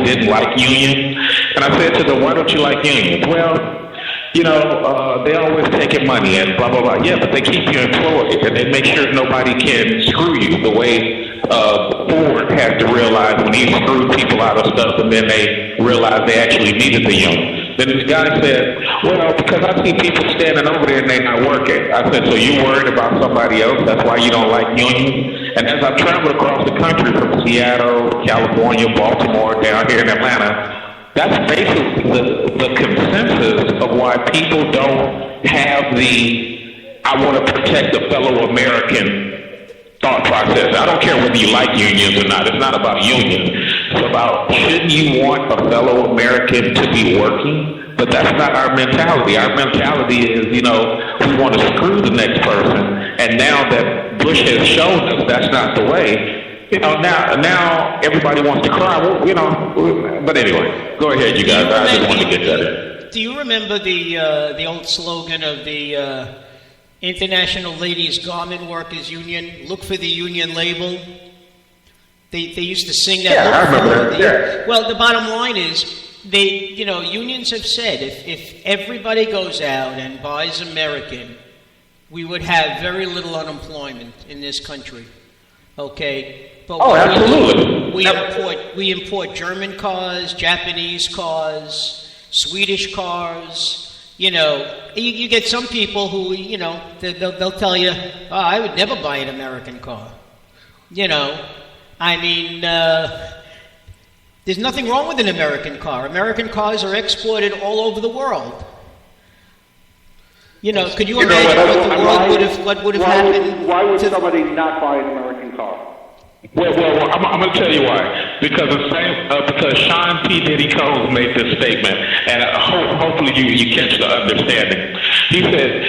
didn't like unions. And I said to them, why don't you like unions? Well, they always taking money and blah, blah, blah. Yeah, but they keep you employed, and they make sure nobody can screw you the way Ford had to realize when he screwed people out of stuff, and then they realized they actually needed the union. Then the guy said, well, because I see people standing over there and they're not working. I said, so you worried about somebody else? That's why you don't like unions? And as I've traveled across the country from Seattle, California, Baltimore, down here in Atlanta, that's basically the consensus of why people don't have the I want to protect the fellow American thought process. I don't care whether you like unions or not. It's not about unions. It's about, shouldn't you want a fellow American to be working? But that's not our mentality. Our mentality is, we want to screw the next person. And now that Bush has shown us that's not the way, now everybody wants to cry. But anyway, go ahead, you guys. I just want to get that in. Do you remember the old slogan of the International Ladies Garment Workers Union? Look for the union label. They used to sing that. Yeah, I remember that. Well, the bottom line is, unions have said if everybody goes out and buys American, we would have very little unemployment in this country. Okay. But absolutely. We import German cars, Japanese cars, Swedish cars. You get some people who, they'll tell you, I would never buy an American car. There's nothing wrong with an American car. American cars are exported all over the world. Could you imagine what would have happened? Why would somebody not buy an American car? Well, I'm going to tell you why. Because Sean P. Diddy Combs made this statement, and hopefully you catch the understanding. He said,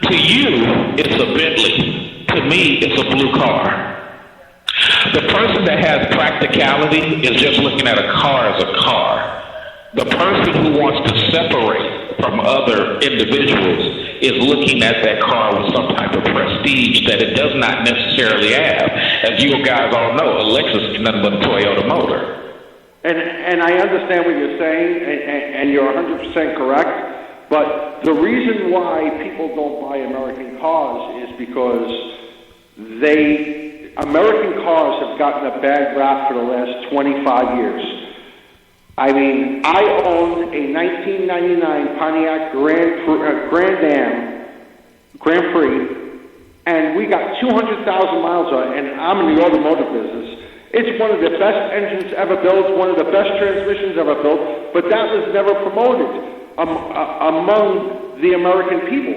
to you, it's a Bentley. To me, it's a blue car. The person that has practicality is just looking at a car as a car. The person who wants to separate from other individuals is looking at that car with some type of prestige that it does not necessarily have. As you guys all know, a Lexus is nothing but a Toyota motor. And I understand what you're saying, and you're 100% correct, but the reason why people don't buy American cars is because American cars have gotten a bad rap for the last 25 years. I owned a 1999 Pontiac Grand Prix, and we got 200,000 miles on it, and I'm in the automotive business. It's one of the best engines ever built, one of the best transmissions ever built, but that was never promoted among the American people,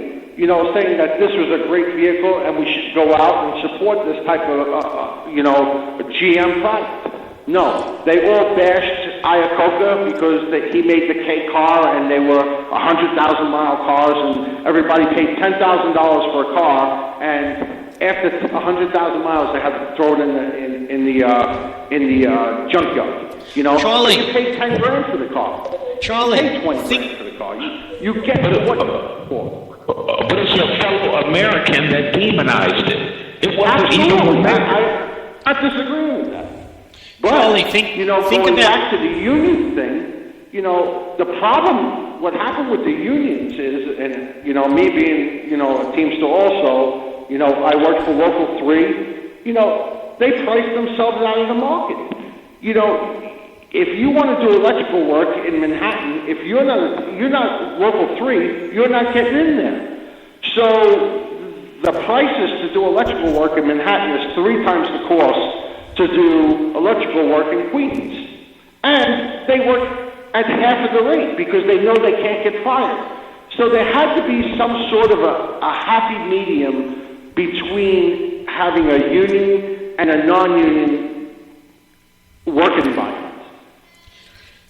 saying that this was a great vehicle and we should go out and support this type of, GM product. No, they all bashed Iacocca because he made the K car and they were 100,000-mile cars, and everybody paid $10,000 for a car, and after 100,000 miles they had to throw it in the junkyard. Charlie, you pay $10,000 for the car. Charlie, you pay $20,000 for the car. You get what for. But it's your fellow American that demonized it. It wasn't even I disagree with that. But, Charlie, going back to the union thing, the problem, what happened with the unions is, and, me being, a Teamster also, I worked for Local 3, they priced themselves out of the market. If you want to do electrical work in Manhattan, if you're not Local 3, you're not getting in there. So the prices to do electrical work in Manhattan is 3 times the cost to do electrical work in Queens. And they work at half of the rate because they know they can't get fired. So there had to be some sort of a happy medium between having a union and a non-union work environment.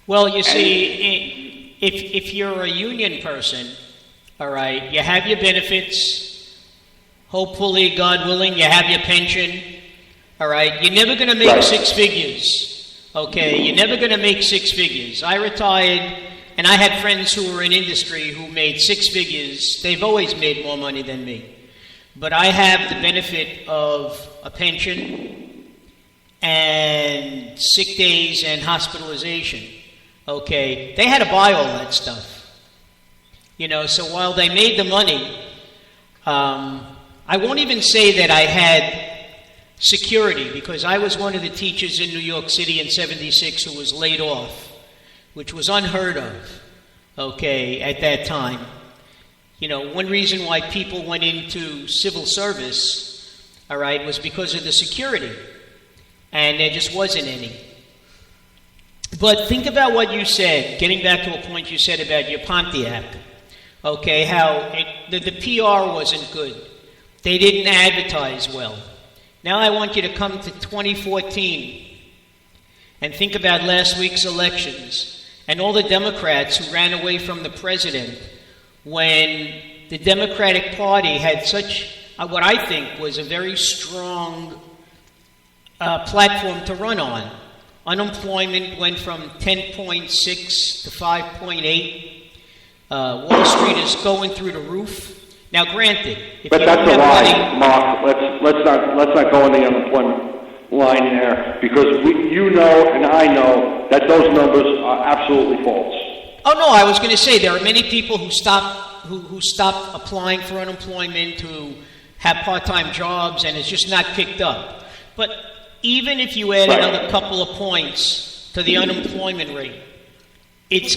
Well, you see, if you're a union person, all right, you have your benefits. Hopefully, God willing, you have your pension. All right, you're never going to make 6 figures, okay? You're never going to make 6 figures. I retired, and I had friends who were in industry who made 6 figures. They've always made more money than me. But I have the benefit of a pension, and sick days and hospitalization. Okay, they had to buy all that stuff. So while they made the money, I won't even say that I had security, because I was one of the teachers in New York City in '76 who was laid off, which was unheard of, okay, at that time. One reason why people went into civil service, all right, was because of the security, and there just wasn't any. But think about what you said, getting back to a point you said about your Pontiac, okay, how the PR wasn't good. They didn't advertise well. Now I want you to come to 2014 and think about last week's elections and all the Democrats who ran away from the president when the Democratic Party had such, what I think was a very strong platform to run on. Unemployment went from 10.6 to 5.8. Wall Street is going through the roof. Now, granted, if but you that's don't a have lie, money, Mark. Let's not go on the unemployment line there, because and I know that those numbers are absolutely false. Oh no, I was going to say there are many people who stopped applying for unemployment, who have part-time jobs, and it's just not picked up. But even if you add another couple of points to the unemployment rate, it's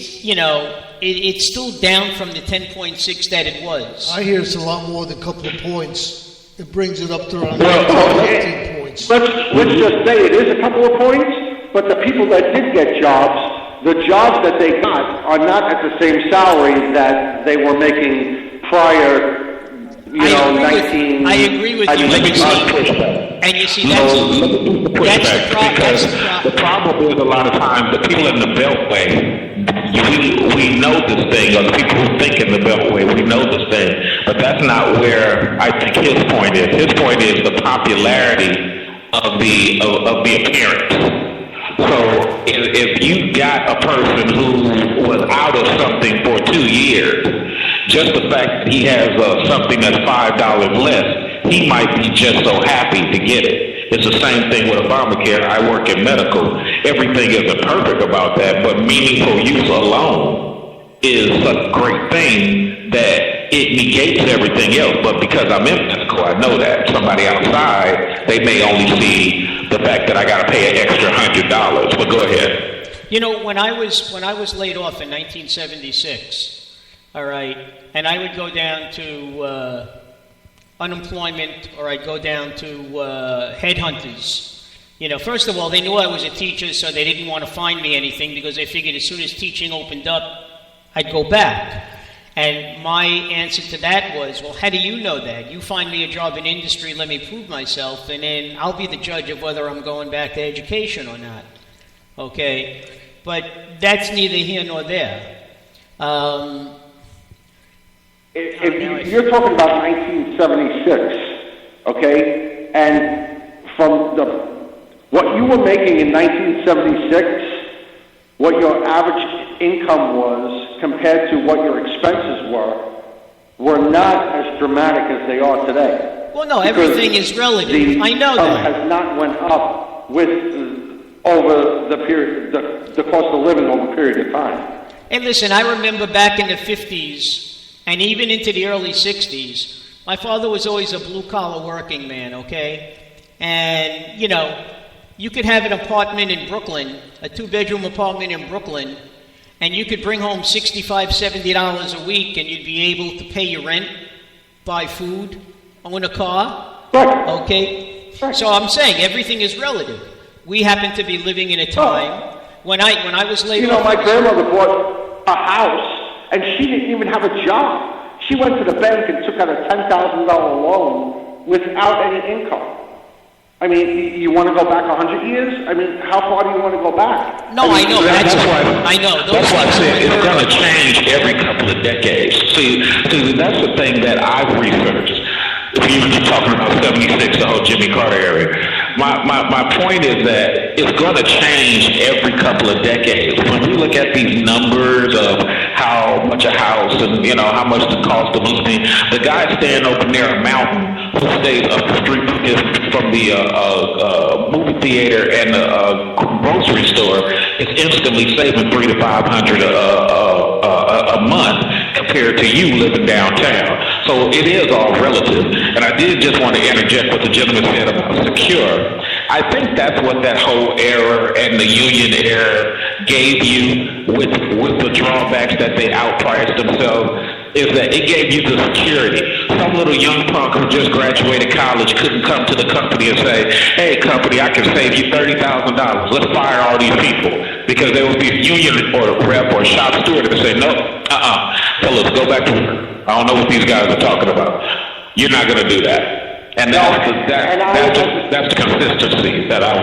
it's still down from the 10.6 that it was. I hear it's a lot more than a couple of points. It brings it up to around 15 points. Let's just say it is a couple of points, but the people that did get jobs, the jobs that they got are not at the same salary that they were making prior. I agree with you. And you see, that's the problem is a lot of times the people in the Beltway, we know this thing, or the people who think in the Beltway, we know this thing, but that's not where I think his point is. His point is the popularity of the appearance. So if you got a person who was out of something for 2 years, just the fact that he has something that's $5 less, he might be just so happy to get it. It's the same thing with Obamacare. I work in medical. Everything isn't perfect about that, but meaningful use alone is such a great thing that it negates everything else. But because I'm in medical, I know that. Somebody outside, they may only see the fact that I got to pay an extra $100. But go ahead. When I was laid off in 1976, all right, and I would go down to unemployment, or I'd go down to headhunters. First of all, they knew I was a teacher, so they didn't want to find me anything, because they figured as soon as teaching opened up, I'd go back. And my answer to that was, well, how do you know that? You find me a job in industry, let me prove myself, and then I'll be the judge of whether I'm going back to education or not. Okay? But that's neither here nor there. If you're talking about 1976, okay, and from what you were making in 1976, what your average income was compared to what your expenses were not as dramatic as they are today. Well, no, everything is relative. I know that. Has not went up with over the period, the cost of living over a period of time. Hey, listen, I remember back in the 50s, and even into the early 60s, my father was always a blue-collar working man, okay? And, you could have an apartment in Brooklyn, a 2-bedroom apartment in Brooklyn, and you could bring home $65, $70 a week, and you'd be able to pay your rent, buy food, own a car, okay? So I'm saying everything is relative. We happen to be living in a time when I was laid off. My grandmother bought a house, and she didn't even have a job. She went to the bank and took out a $10,000 loan without any income. I mean, you want to go back 100 years? I mean, how far do you want to go back? No, I know. That's why I said it's going to change every couple of decades. See, that's the thing that I've researched. If you're talking about 76, the whole Jimmy Carter area. My point is that it's going to change every couple of decades. When we look at these numbers of how much a house and, how much the cost of moving, the guy standing over near a mountain who stays up the street from the movie theater and the grocery store is instantly saving $300 to $500 a month compared to you living downtown. So it is all relative. And I did just want to interject what the gentleman said about secure. I think that's what that whole era and the union era gave you with the drawbacks that they outpriced themselves, is that it gave you the security. Some little young punk who just graduated college couldn't come to the company and say, hey, company, I can save you $30,000. Let's fire all these people. Because there would be a union or a rep or a shop steward that would say, no, fellas, go back to work. I don't know what these guys are talking about. You're not going to do that. And that's the consistency that I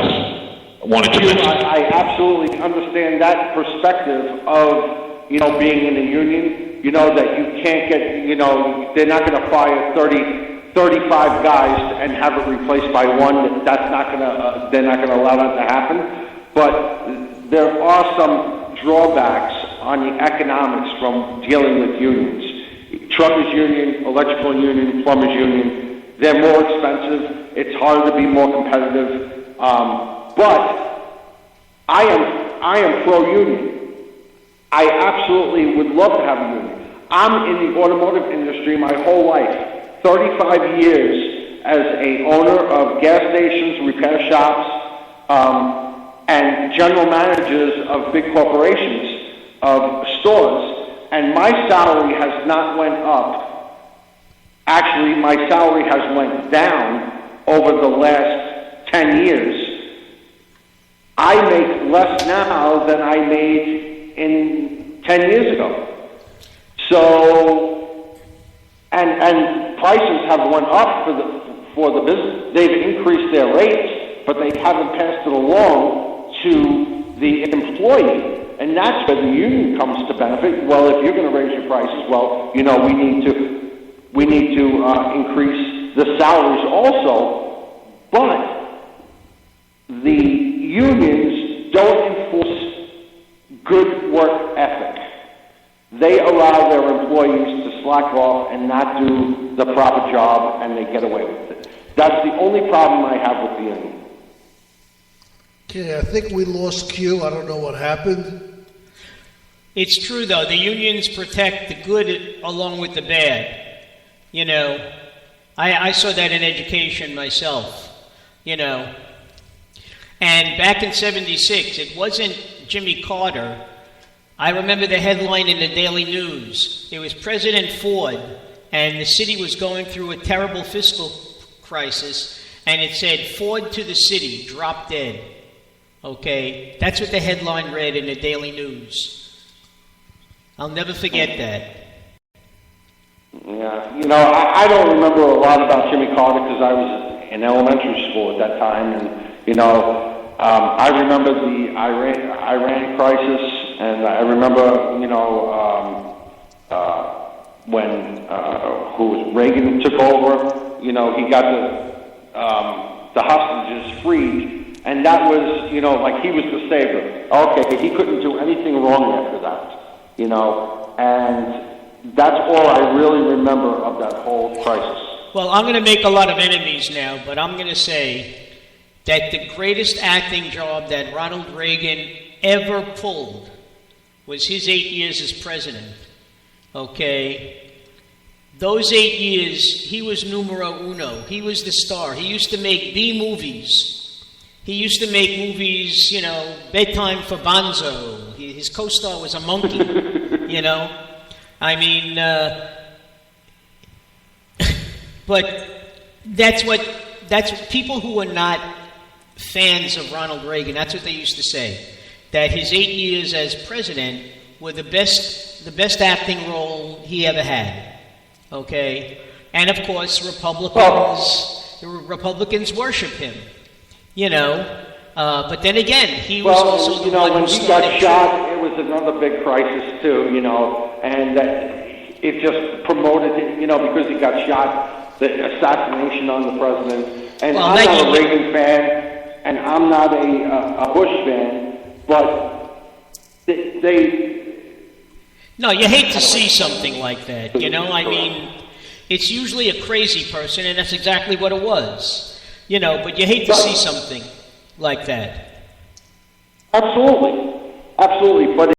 wanted to mention. I absolutely understand that perspective of, being in a union, that you can't get, they're not going to fire 35 guys and have it replaced by one. That's not going to, they're not going to allow that to happen. But there are some drawbacks on the economics from dealing with unions. Truckers union, electrical union, plumbers union. They're more expensive. It's harder to be more competitive. But I am pro-union. I absolutely would love to have a union. I'm in the automotive industry my whole life. 35 years as a owner of gas stations, repair shops, and general managers of big corporations, of stores. And my salary has not went up. Actually, my salary has went down over the last 10 years. I make less now than I made in 10 years ago. So, and prices have went up for the business. They've increased their rates, but they haven't passed it along to the employee. And that's where the union comes to benefit. Well, if you're going to raise your prices, well, we need to increase the salaries also, but the unions don't enforce good work ethic. They allow their employees to slack off and not do the proper job, and they get away with it. That's the only problem I have with the union. Okay, I think we lost Q. I don't know what happened. It's true, though. The unions protect the good along with the bad. I saw that in education myself, And back in 76, it wasn't Jimmy Carter. I remember the headline in the Daily News. It was President Ford, and the city was going through a terrible fiscal crisis, and it said, Ford to the city, drop dead. Okay? That's what the headline read in the Daily News. I'll never forget that. Yeah, I don't remember a lot about Jimmy Carter because I was in elementary school at that time, and I remember the Iran crisis, and I remember when Reagan took over, he got the hostages freed, and that was like he was the savior. Okay, he couldn't do anything wrong after that, and that's all I really remember of that whole crisis. Well, I'm going to make a lot of enemies now, but I'm going to say that the greatest acting job that Ronald Reagan ever pulled was his 8 years as president. Okay? Those 8 years, he was numero uno. He was the star. He used to make B movies. He used to make movies, Bedtime for Bonzo. His co-star was a monkey, I mean, but that's what people who are not fans of Ronald Reagan, that's what they used to say, that his 8 years as president were the best acting role he ever had. Okay? And of course, Republicans worship him. But then again, he was also the one when who he got shot, it was another big crisis too, and it just promoted it, because he got shot, the assassination on the president. And I'm not a Reagan fan, and I'm not a Bush fan, but they... No, you hate to see something like that, I mean, it's usually a crazy person, and that's exactly what it was. You know, but you hate to see something like that. Absolutely. Absolutely. But